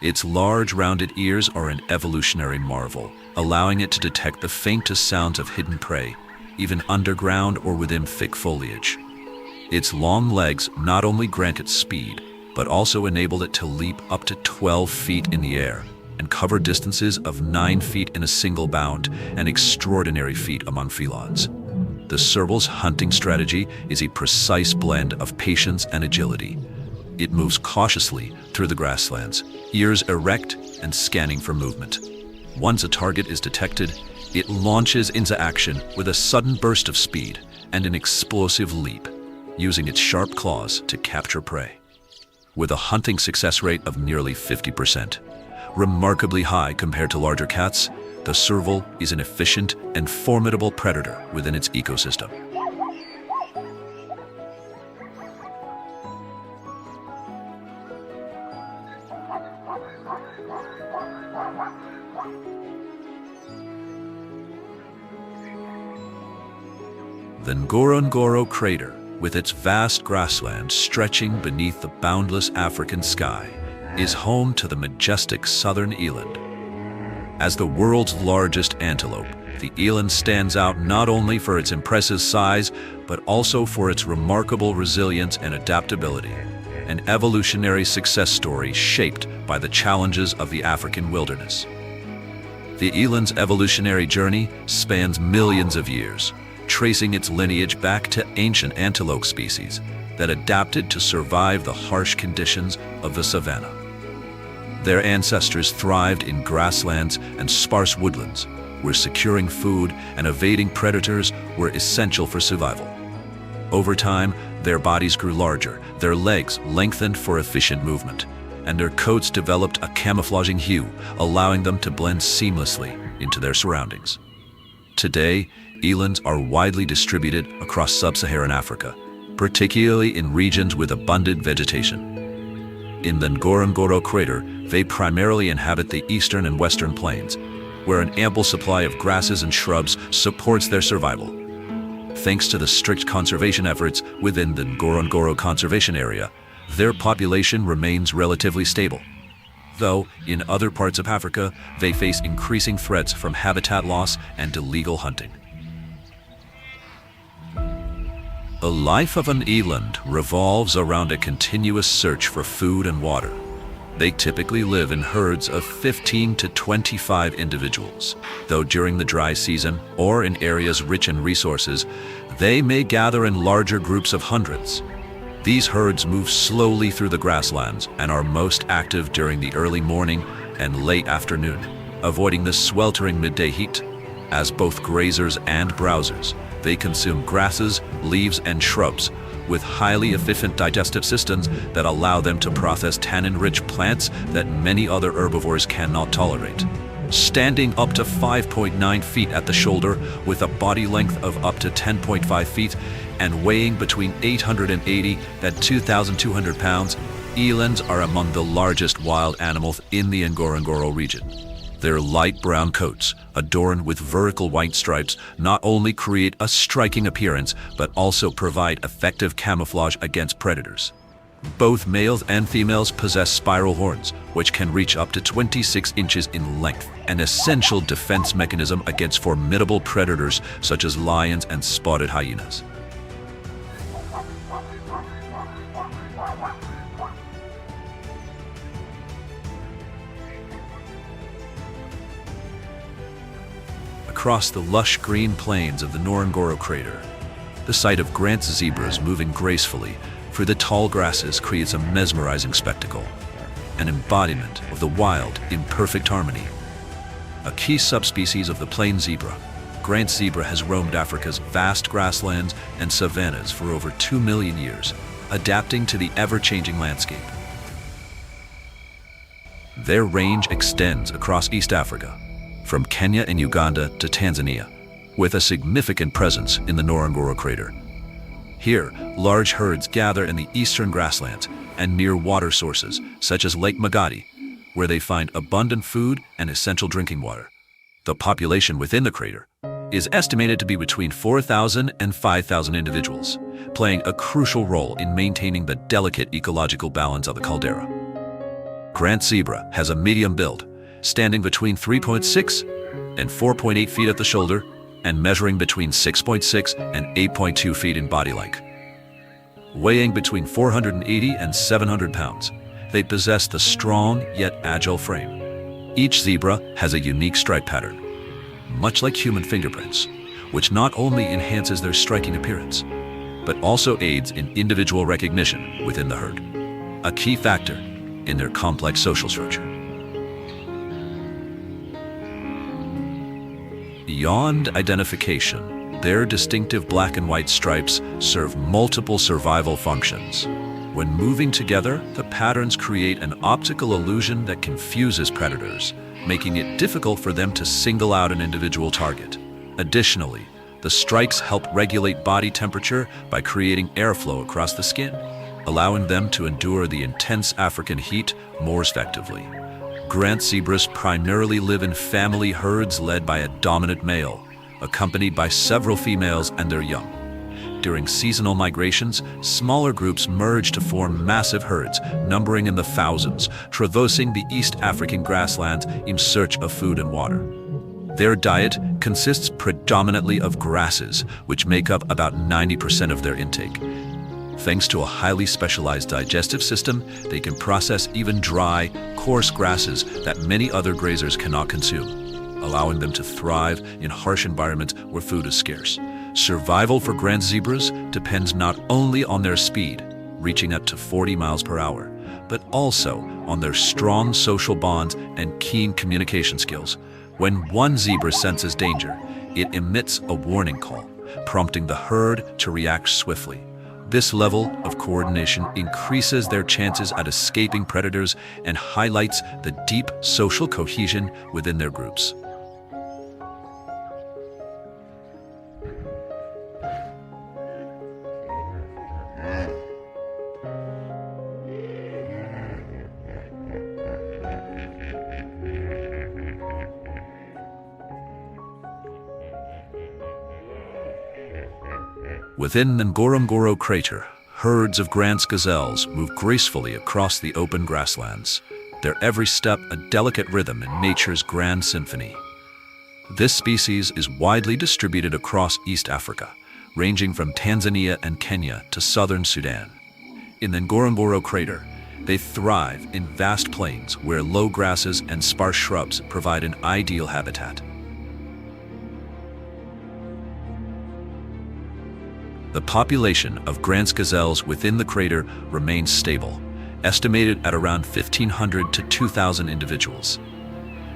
Its large, rounded ears are an evolutionary marvel, allowing it to detect the faintest sounds of hidden prey, even underground or within thick foliage. Its long legs not only grant it speed, but also enable it to leap up to 12 feet in the air and cover distances of 9 feet in a single bound, an extraordinary feat among felines. The serval's hunting strategy is a precise blend of patience and agility. It moves cautiously through the grasslands, ears erect and scanning for movement. Once a target is detected, it launches into action with a sudden burst of speed and an explosive leap, using its sharp claws to capture prey. With a hunting success rate of nearly 50%, remarkably high compared to larger cats, the serval is an efficient and formidable predator within its ecosystem. The Ngorongoro Crater, with its vast grasslands stretching beneath the boundless African sky, is home to the majestic southern eland. As the world's largest antelope, the eland stands out not only for its impressive size, but also for its remarkable resilience and adaptability, an evolutionary success story shaped by the challenges of the African wilderness. The eland's evolutionary journey spans millions of years, tracing its lineage back to ancient antelope species that adapted to survive the harsh conditions of the savanna. Their ancestors thrived in grasslands and sparse woodlands, where securing food and evading predators were essential for survival. Over time, their bodies grew larger, their legs lengthened for efficient movement, and their coats developed a camouflaging hue, allowing them to blend seamlessly into their surroundings. Today, elands are widely distributed across sub-Saharan Africa, particularly in regions with abundant vegetation. In the Ngorongoro Crater, they primarily inhabit the eastern and western plains, where an ample supply of grasses and shrubs supports their survival. Thanks to the strict conservation efforts within the Ngorongoro Conservation Area, their population remains relatively stable. Though, in other parts of Africa, they face increasing threats from habitat loss and illegal hunting. The life of an eland revolves around a continuous search for food and water. They typically live in herds of 15 to 25 individuals, though during the dry season or in areas rich in resources, they may gather in larger groups of hundreds. These herds move slowly through the grasslands and are most active during the early morning and late afternoon, avoiding the sweltering midday heat. As both grazers and browsers, they consume grasses, leaves, and shrubs with highly efficient digestive systems that allow them to process tannin-rich plants that many other herbivores cannot tolerate. Standing up to 5.9 feet at the shoulder with a body length of up to 10.5 feet and weighing between 880 and 2,200 pounds, elands are among the largest wild animals in the Ngorongoro region. Their light brown coats, adorned with vertical white stripes, not only create a striking appearance, but also provide effective camouflage against predators. Both males and females possess spiral horns, which can reach up to 26 inches in length, an essential defense mechanism against formidable predators such as lions and spotted hyenas. across the lush green plains of the Ngorongoro Crater. The sight of Grant's zebras moving gracefully through the tall grasses creates a mesmerizing spectacle, an embodiment of the wild in perfect harmony. A key subspecies of the plain zebra, Grant's zebra has roamed Africa's vast grasslands and savannas for over 2 million years, adapting to the ever-changing landscape. Their range extends across East Africa, from Kenya and Uganda to Tanzania, with a significant presence in the Ngorongoro Crater. Here, large herds gather in the eastern grasslands and near water sources, such as Lake Magadi, where they find abundant food and essential drinking water. The population within the crater is estimated to be between 4,000 and 5,000 individuals, playing a crucial role in maintaining the delicate ecological balance of the caldera. Grant's zebra has a medium build, standing between 3.6 and 4.8 feet at the shoulder and measuring between 6.6 and 8.2 feet in body length. Weighing between 480 and 700 pounds, they possess the strong yet agile frame. Each zebra has a unique stripe pattern, much like human fingerprints, which not only enhances their striking appearance, but also aids in individual recognition within the herd, a key factor in their complex social structure. Beyond identification, their distinctive black and white stripes serve multiple survival functions. When moving together, the patterns create an optical illusion that confuses predators, making it difficult for them to single out an individual target. Additionally, the stripes help regulate body temperature by creating airflow across the skin, allowing them to endure the intense African heat more effectively. Grant zebras primarily live in family herds led by a dominant male, accompanied by several females and their young. During seasonal migrations, smaller groups merge to form massive herds, numbering in the thousands, traversing the East African grasslands in search of food and water. Their diet consists predominantly of grasses, which make up about 90% of their intake. Thanks to a highly specialized digestive system, they can process even dry, coarse grasses that many other grazers cannot consume, allowing them to thrive in harsh environments where food is scarce. Survival for Grant zebras depends not only on their speed, reaching up to 40 miles per hour, but also on their strong social bonds and keen communication skills. When one zebra senses danger, it emits a warning call, prompting the herd to react swiftly. This level of coordination increases their chances at escaping predators and highlights the deep social cohesion within their groups. Within the Ngorongoro Crater, herds of Grant's gazelles move gracefully across the open grasslands, their every step a delicate rhythm in nature's grand symphony. This species is widely distributed across East Africa, ranging from Tanzania and Kenya to southern Sudan. In the Ngorongoro Crater, they thrive in vast plains where low grasses and sparse shrubs provide an ideal habitat. The population of Grant's gazelles within the crater remains stable, estimated at around 1,500 to 2,000 individuals.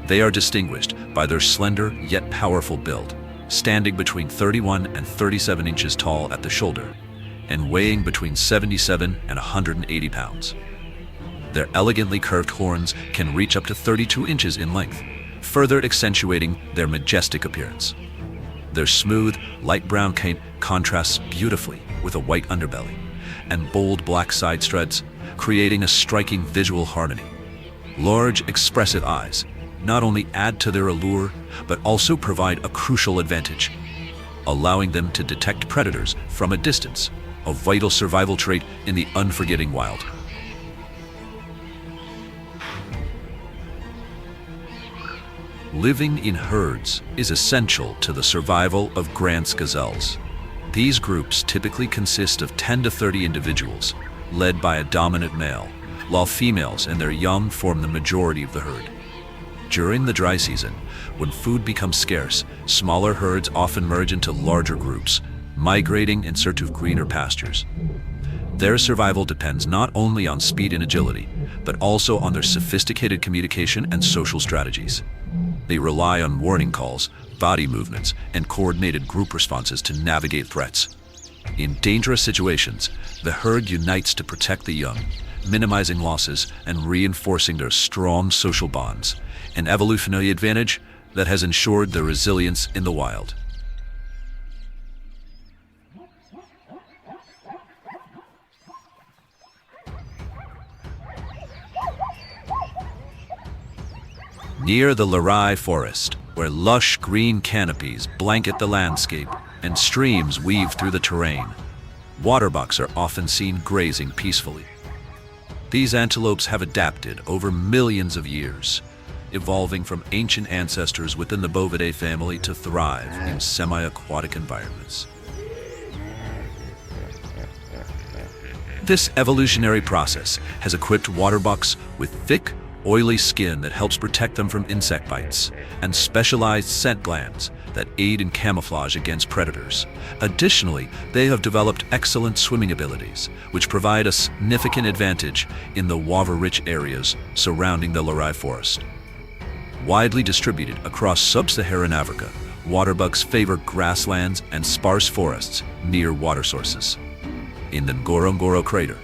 They are distinguished by their slender yet powerful build, standing between 31 and 37 inches tall at the shoulder, and weighing between 77 and 180 pounds. Their elegantly curved horns can reach up to 32 inches in length, further accentuating their majestic appearance. Their smooth, light brown coat contrasts beautifully with a white underbelly and bold black side studs, creating a striking visual harmony. Large, expressive eyes not only add to their allure, but also provide a crucial advantage, allowing them to detect predators from a distance, a vital survival trait in the unforgiving wild. Living in herds is essential to the survival of Grant's gazelles. These groups typically consist of 10 to 30 individuals, led by a dominant male, while females and their young form the majority of the herd. During the dry season, when food becomes scarce, smaller herds often merge into larger groups, migrating in search of greener pastures. Their survival depends not only on speed and agility, but also on their sophisticated communication and social strategies. They rely on warning calls, body movements, and coordinated group responses to navigate threats. In dangerous situations, the herd unites to protect the young, minimizing losses and reinforcing their strong social bonds, an evolutionary advantage that has ensured their resilience in the wild. Near the Lerai Forest, where lush green canopies blanket the landscape and streams weave through the terrain, waterbucks are often seen grazing peacefully. These antelopes have adapted over millions of years, evolving from ancient ancestors within the Bovidae family to thrive in semi-aquatic environments. This evolutionary process has equipped waterbucks with thick, oily skin that helps protect them from insect bites, and specialized scent glands that aid in camouflage against predators. Additionally, they have developed excellent swimming abilities, which provide a significant advantage in the water-rich areas surrounding the Lerai Forest. Widely distributed across sub-Saharan Africa, waterbucks favor grasslands and sparse forests near water sources. In the Ngorongoro Crater,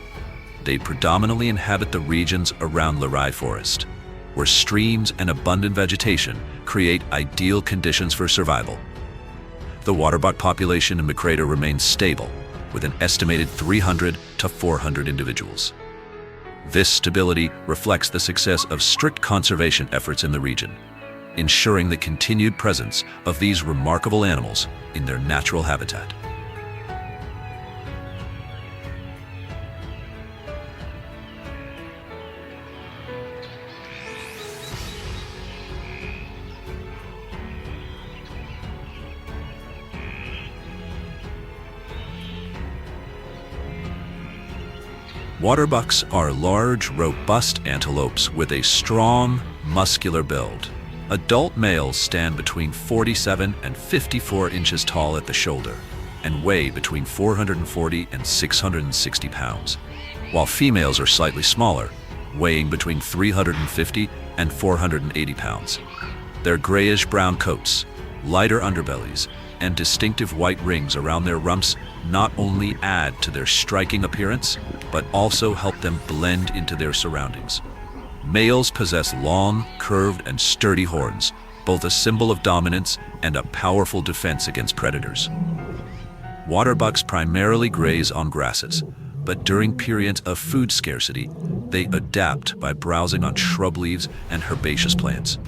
they predominantly inhabit the regions around Lerai Forest, where streams and abundant vegetation create ideal conditions for survival. The waterbuck population in the crater remains stable, with an estimated 300 to 400 individuals. This stability reflects the success of strict conservation efforts in the region, ensuring the continued presence of these remarkable animals in their natural habitat. Waterbucks are large, robust antelopes with a strong, muscular build. Adult males stand between 47 and 54 inches tall at the shoulder and weigh between 440 and 660 pounds, while females are slightly smaller, weighing between 350 and 480 pounds. Their grayish-brown coats, lighter underbellies, and distinctive white rings around their rumps not only add to their striking appearance, but also help them blend into their surroundings. Males possess long, curved, and sturdy horns, both a symbol of dominance and a powerful defense against predators. Waterbucks primarily graze on grasses, but during periods of food scarcity, they adapt by browsing on shrub leaves and herbaceous plants.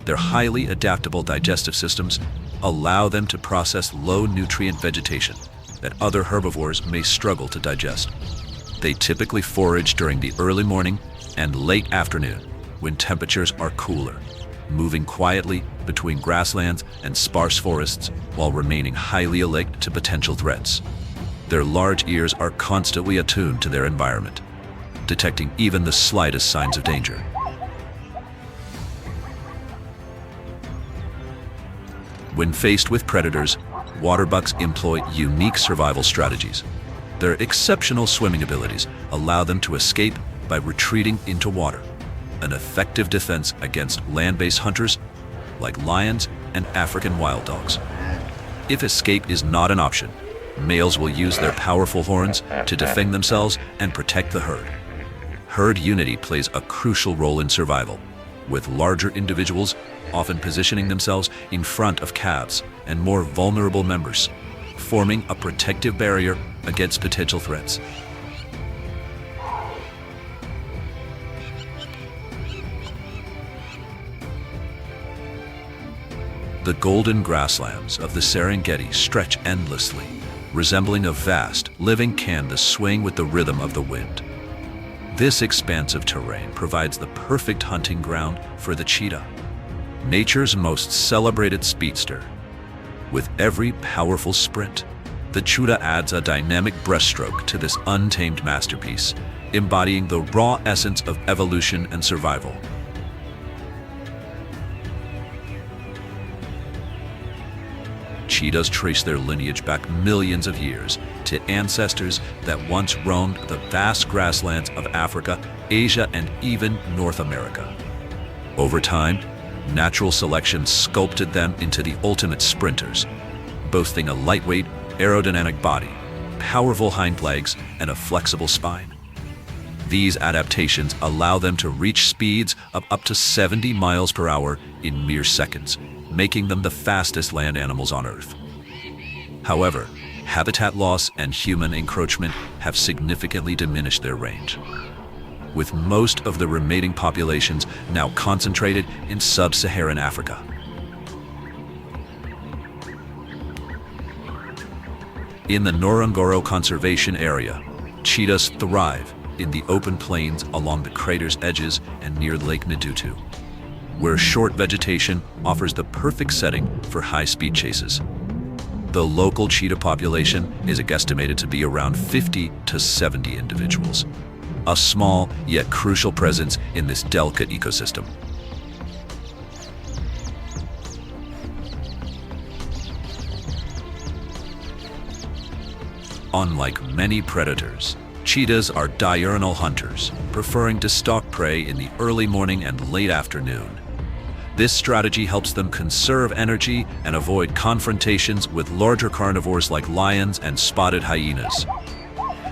Their highly adaptable digestive systems allow them to process low-nutrient vegetation that other herbivores may struggle to digest. They typically forage during the early morning and late afternoon when temperatures are cooler, moving quietly between grasslands and sparse forests while remaining highly alert to potential threats. Their large ears are constantly attuned to their environment, detecting even the slightest signs of danger. When faced with predators, waterbucks employ unique survival strategies. Their exceptional swimming abilities allow them to escape by retreating into water, an effective defense against land-based hunters like lions and African wild dogs. If escape is not an option, males will use their powerful horns to defend themselves and protect the herd. Herd unity plays a crucial role in survival, with larger individuals often positioning themselves in front of calves and more vulnerable members, forming a protective barrier against potential threats. The golden grasslands of the Serengeti stretch endlessly, resembling a vast, living canvas swaying with the rhythm of the wind. This expansive terrain provides the perfect hunting ground for the cheetah, nature's most celebrated speedster. With every powerful sprint, the cheetah adds a dynamic breaststroke to this untamed masterpiece, embodying the raw essence of evolution and survival. cheetahs trace their lineage back millions of years to ancestors that once roamed the vast grasslands of Africa, Asia, and even North America. Over time, natural selection sculpted them into the ultimate sprinters, boasting a lightweight, aerodynamic body, powerful hind legs, and a flexible spine. These adaptations allow them to reach speeds of up to 70 miles per hour in mere seconds, making them the fastest land animals on Earth. However, habitat loss and human encroachment have significantly diminished their range, with most of the remaining populations now concentrated in sub-Saharan Africa. In the Ngorongoro Conservation Area, cheetahs thrive in the open plains along the crater's edges and near Lake Nadutu, where short vegetation offers the perfect setting for high-speed chases. The local cheetah population is guesstimated to be around 50 to 70 individuals, a small yet crucial presence in this delicate ecosystem. Unlike many predators, cheetahs are diurnal hunters, preferring to stalk prey in the early morning and late afternoon. This strategy helps them conserve energy and avoid confrontations with larger carnivores like lions and spotted hyenas.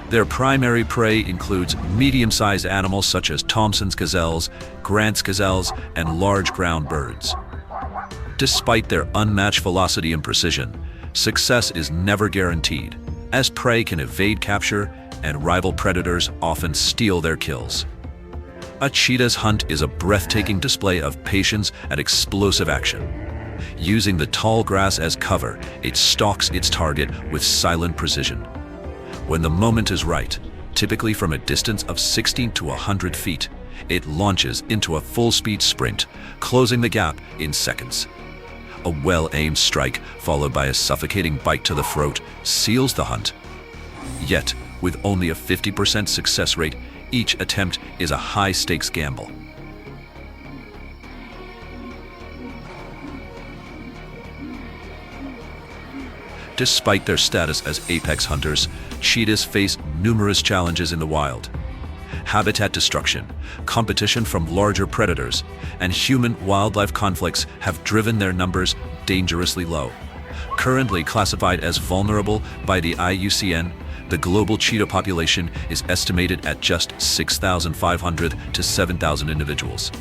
Their primary prey includes medium-sized animals such as Thomson's gazelles, Grant's gazelles, and large ground birds. Despite their unmatched velocity and precision, success is never guaranteed, as prey can evade capture and rival predators often steal their kills. A cheetah's hunt is a breathtaking display of patience and explosive action. Using the tall grass as cover, it stalks its target with silent precision. When the moment is right, typically from a distance of 60 to 100 feet, it launches into a full-speed sprint, closing the gap in seconds. A well-aimed strike, followed by a suffocating bite to the throat, seals the hunt. Yet, with only a 50% success rate, each attempt is a high-stakes gamble. Despite their status as apex hunters, cheetahs face numerous challenges in the wild. Habitat destruction, competition from larger predators, and human-wildlife conflicts have driven their numbers dangerously low. Currently classified as vulnerable by the IUCN, the global cheetah population is estimated at just 6,500 to 7,000 individuals.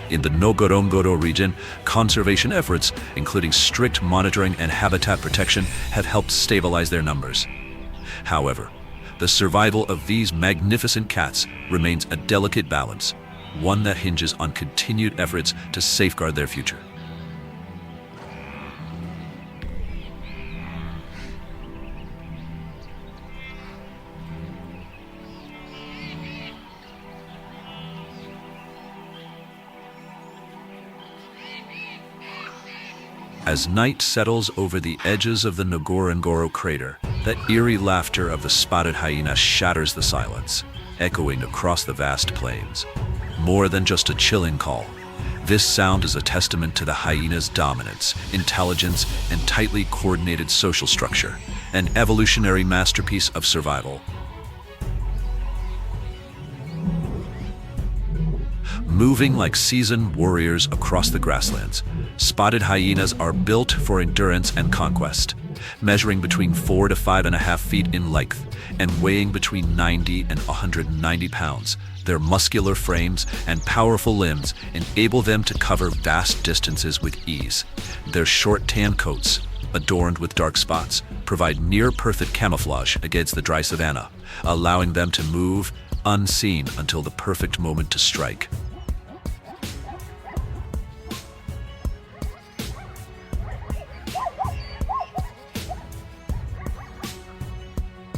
In the Ngorongoro region, conservation efforts, including strict monitoring and habitat protection, have helped stabilize their numbers. However, the survival of these magnificent cats remains a delicate balance, one that hinges on continued efforts to safeguard their future. As night settles over the edges of the Ngorongoro Crater, the eerie laughter of the spotted hyena shatters the silence, echoing across the vast plains. More than just a chilling call, this sound is a testament to the hyena's dominance, intelligence, and tightly coordinated social structure, an evolutionary masterpiece of survival. Moving like seasoned warriors across the grasslands, spotted hyenas are built for endurance and conquest, measuring between 4 to 5.5 feet in length and weighing between 90 and 190 pounds. Their muscular frames and powerful limbs enable them to cover vast distances with ease. Their short tan coats, adorned with dark spots, provide near-perfect camouflage against the dry savanna, allowing them to move unseen until the perfect moment to strike.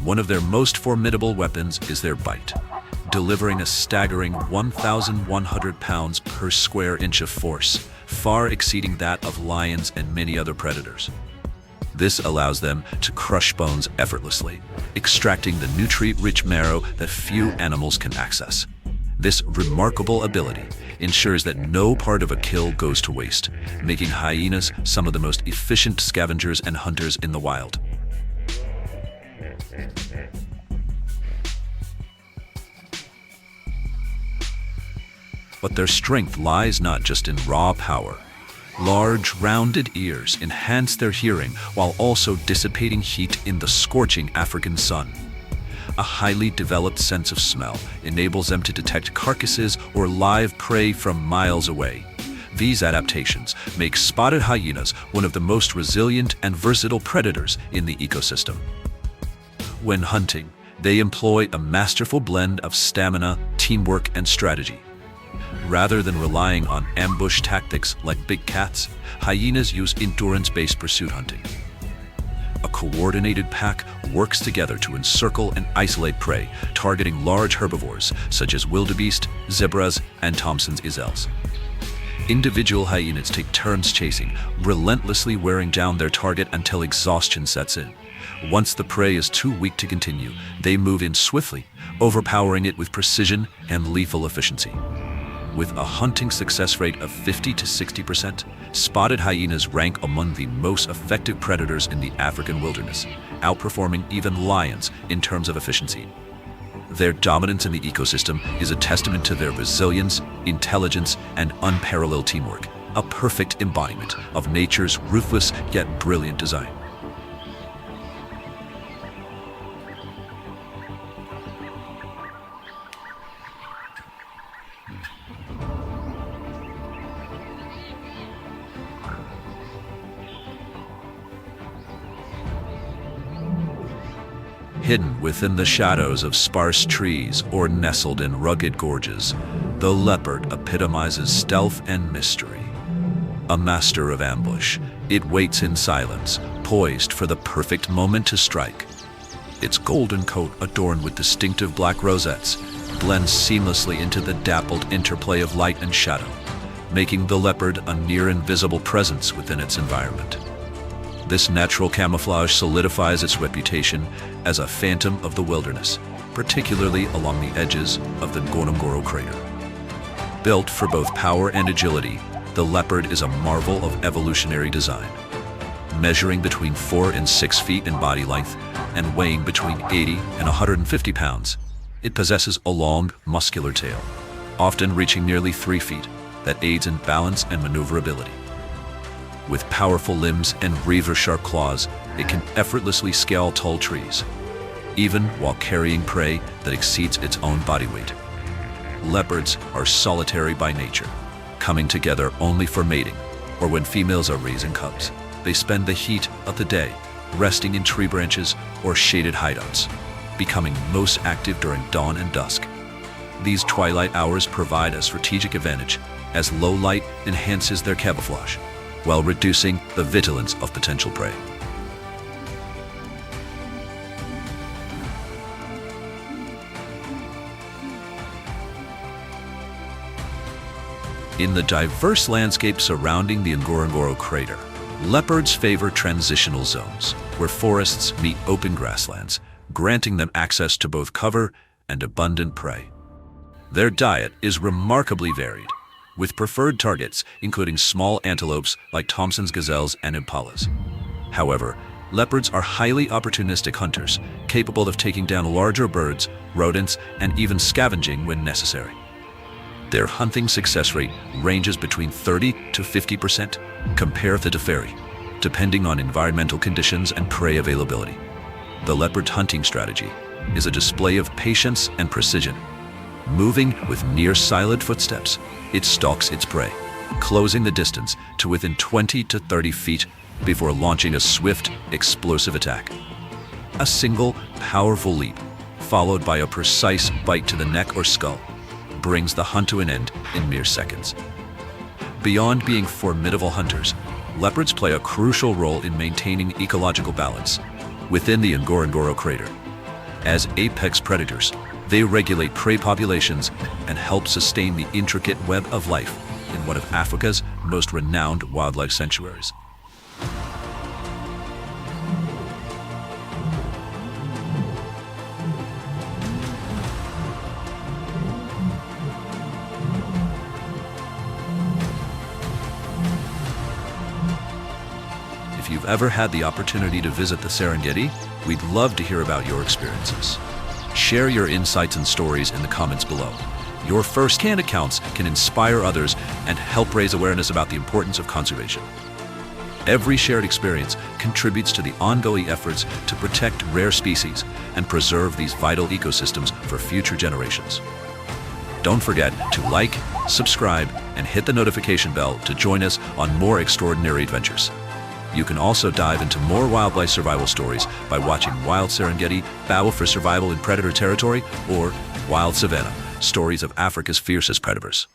One of their most formidable weapons is their bite, delivering a staggering 1,100 pounds per square inch of force, far exceeding that of lions and many other predators. This allows them to crush bones effortlessly, extracting the nutrient-rich marrow that few animals can access. This remarkable ability ensures that no part of a kill goes to waste, making hyenas some of the most efficient scavengers and hunters in the wild. But their strength lies not just in raw power. Large, rounded ears enhance their hearing while also dissipating heat in the scorching African sun. A highly developed sense of smell enables them to detect carcasses or live prey from miles away. These adaptations make spotted hyenas one of the most resilient and versatile predators in the ecosystem. When hunting, they employ a masterful blend of stamina, teamwork, and strategy. Rather than relying on ambush tactics like big cats, hyenas use endurance-based pursuit hunting. A coordinated pack works together to encircle and isolate prey, targeting large herbivores such as wildebeests, zebras, and Thompson's gazelles. Individual hyenas take turns chasing, relentlessly wearing down their target until exhaustion sets in. Once the prey is too weak to continue, they move in swiftly, overpowering it with precision and lethal efficiency. With a hunting success rate of 50 to 60%, spotted hyenas rank among the most effective predators in the African wilderness, outperforming even lions in terms of efficiency. Their dominance in the ecosystem is a testament to their resilience, intelligence, and unparalleled teamwork, a perfect embodiment of nature's ruthless yet brilliant design. Hidden within the shadows of sparse trees or nestled in rugged gorges, the leopard epitomizes stealth and mystery. A master of ambush, it waits in silence, poised for the perfect moment to strike. Its golden coat, adorned with distinctive black rosettes, blends seamlessly into the dappled interplay of light and shadow, making the leopard a near-invisible presence within its environment. This natural camouflage solidifies its reputation as a phantom of the wilderness, particularly along the edges of the Ngorongoro Crater. Built for both power and agility, the leopard is a marvel of evolutionary design. Measuring between 4 and 6 feet in body length and weighing between 80 and 150 pounds, it possesses a long, muscular tail, often reaching nearly 3 feet, that aids in balance and maneuverability. With powerful limbs and razor-sharp claws, it can effortlessly scale tall trees, even while carrying prey that exceeds its own body weight. Leopards are solitary by nature, coming together only for mating or when females are raising cubs. They spend the heat of the day resting in tree branches or shaded hideouts, becoming most active during dawn and dusk. These twilight hours provide a strategic advantage as low light enhances their camouflage, while reducing the vigilance of potential prey. In the diverse landscape surrounding the Ngorongoro Crater, leopards favor transitional zones, where forests meet open grasslands, granting them access to both cover and abundant prey. Their diet is remarkably varied, with preferred targets including small antelopes like Thompson's gazelles and impalas. However, leopards are highly opportunistic hunters, capable of taking down larger birds, rodents, and even scavenging when necessary. Their hunting success rate ranges between 30 to 50%, compare the teferi, depending on environmental conditions and prey availability. The leopard's hunting strategy is a display of patience and precision. Moving with near-silent footsteps, it stalks its prey, closing the distance to within 20 to 30 feet before launching a swift, explosive attack. A single, powerful leap, followed by a precise bite to the neck or skull, brings the hunt to an end in mere seconds. Beyond being formidable hunters, leopards play a crucial role in maintaining ecological balance within the Ngorongoro Crater. As apex predators, they regulate prey populations and help sustain the intricate web of life in one of Africa's most renowned wildlife sanctuaries. have ever had the opportunity to visit the Serengeti, we'd love to hear about your experiences. Share your insights and stories in the comments below. Your first-hand accounts can inspire others and help raise awareness about the importance of conservation. Every shared experience contributes to the ongoing efforts to protect rare species and preserve these vital ecosystems for future generations. Don't forget to like, subscribe, and hit the notification bell to join us on more extraordinary adventures. You can also dive into more wildlife survival stories by watching Wild Serengeti, Battle for Survival in Predator Territory, or Wild Savannah, Stories of Africa's Fiercest Predators.